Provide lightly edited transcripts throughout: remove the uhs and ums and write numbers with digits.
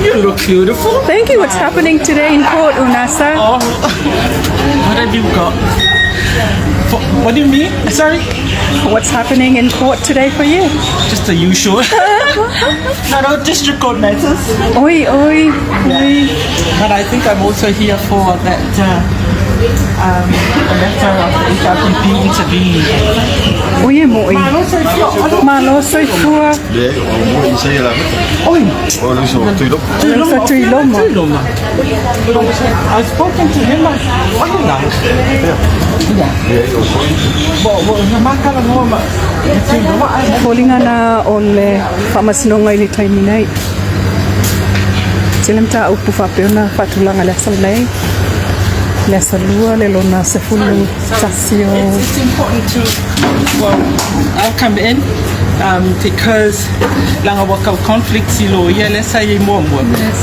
You look beautiful. Thank you. What's happening today in Port Unasa? Oh, what have you got? What do you mean? Sorry? What's happening in Port today for you? Just the usual. No, district court matters. Oi, oi, oi. But I think I'm also here for that letter of the HRPP intervening. Oi, moi. Malo soi fua. Oi. Sa tui loma. I've spoken to him. Holinga na ole Faamasino ngai li taimi nei. Tilam ta upu whapeona whatulanga le salei. Le salua le lona se fulu tasio. It's important to, I'll come in because langa waka conflict silo let's say more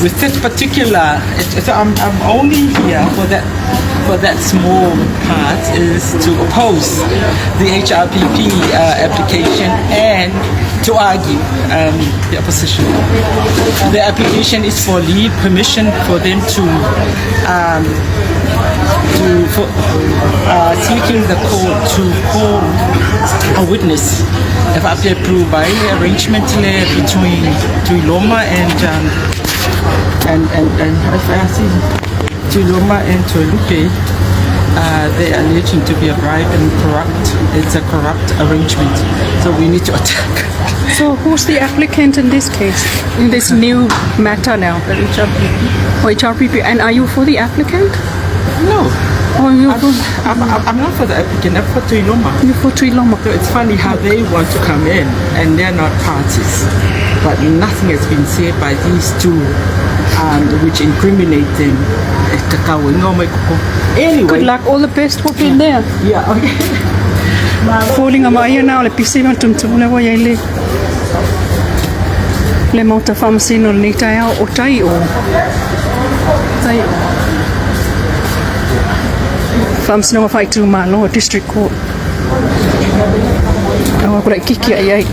with this particular so I'm only here for that small part is to oppose the HRPP application and to argue the opposition. The application is for leave permission for them to seeking the court to call a witness if approved by arrangement between Tuiloma and Tuiloma and Tuilupe. They are alleging to be a bribe and corrupt. It's a corrupt arrangement, so we need to attack. So who's the applicant in this case, in this new matter now? The HRPP. Or HRPP, and are you for the applicant? No. Or you I'm not for the applicant, I'm for Tuiloma. You're for Tuiloma. So it's funny how they want to come in and they're not parties. But nothing has been said by these two which incriminate them. Anyway. Good luck, all the best, we'll be there. Yeah, okay. Falling on my ear now, le pisi man tum le wa yele. Le mota Faamasino ni taeao o taeao. Faamasino ma fai tu malo district court. Awa kula kiki ai.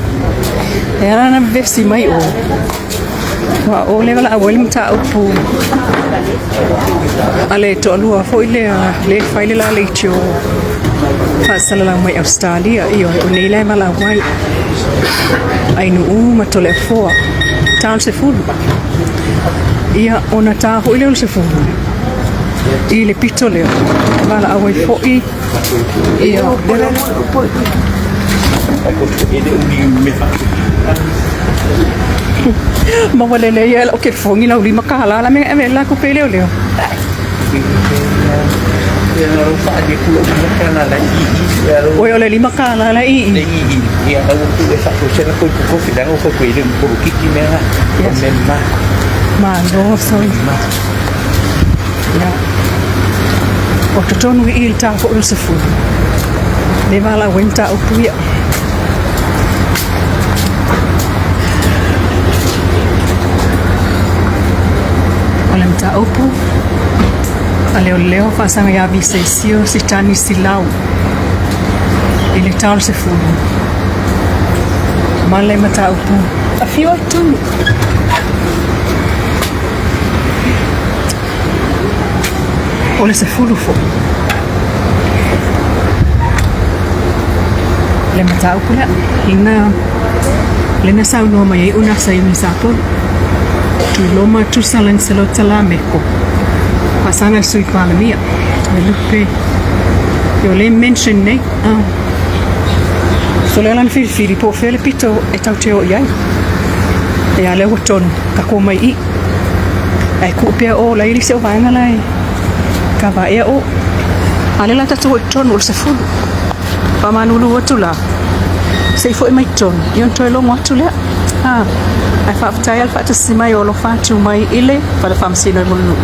Era na vesti mai o. Wa o le wala awel mta upu. Ale to alua fo le faile la le tio. Fasala la mai Australia io o nei le mala wai. Ai no ma to le fo. Town se fu. Ia ona ta ho ile se fu. I le pito leo. Mala awai fo i. Ia ma wale le ia o ke fongi la ulima kala la me la ko pele leo. Oi ole lima kala la i. Ia au tu e sa ko sena ko ko fidang o ko ile ko kiki me ha. Memma. Ma no so. Ya. O to tonu i ta ko se fu. Le vala wenta o puia. Olem ta opu. Leo fasanga ya bisesio si tani silau. Ile tal se fu. Male mata opu. A few tu. Ole se fulu fo. Le mata opu la. Lena sau no mai una sai ni sapo. Tuiloma tu salan selo talameko. Pasana sui palamia. Lupe. Yo le mention nei. So le lan fili po fele pito e tau te o iai. E ale waton ka ko mai I. Ai ku pe o la ili se o vanga lai. Ka va e o. Ale la tatu ton ul se fu. Pa manulu watula. Se fo mai ton. Yon to lo watula. Ai fa ftai al fa simai o lo fa tu mai ile pa la Faamasino mulu.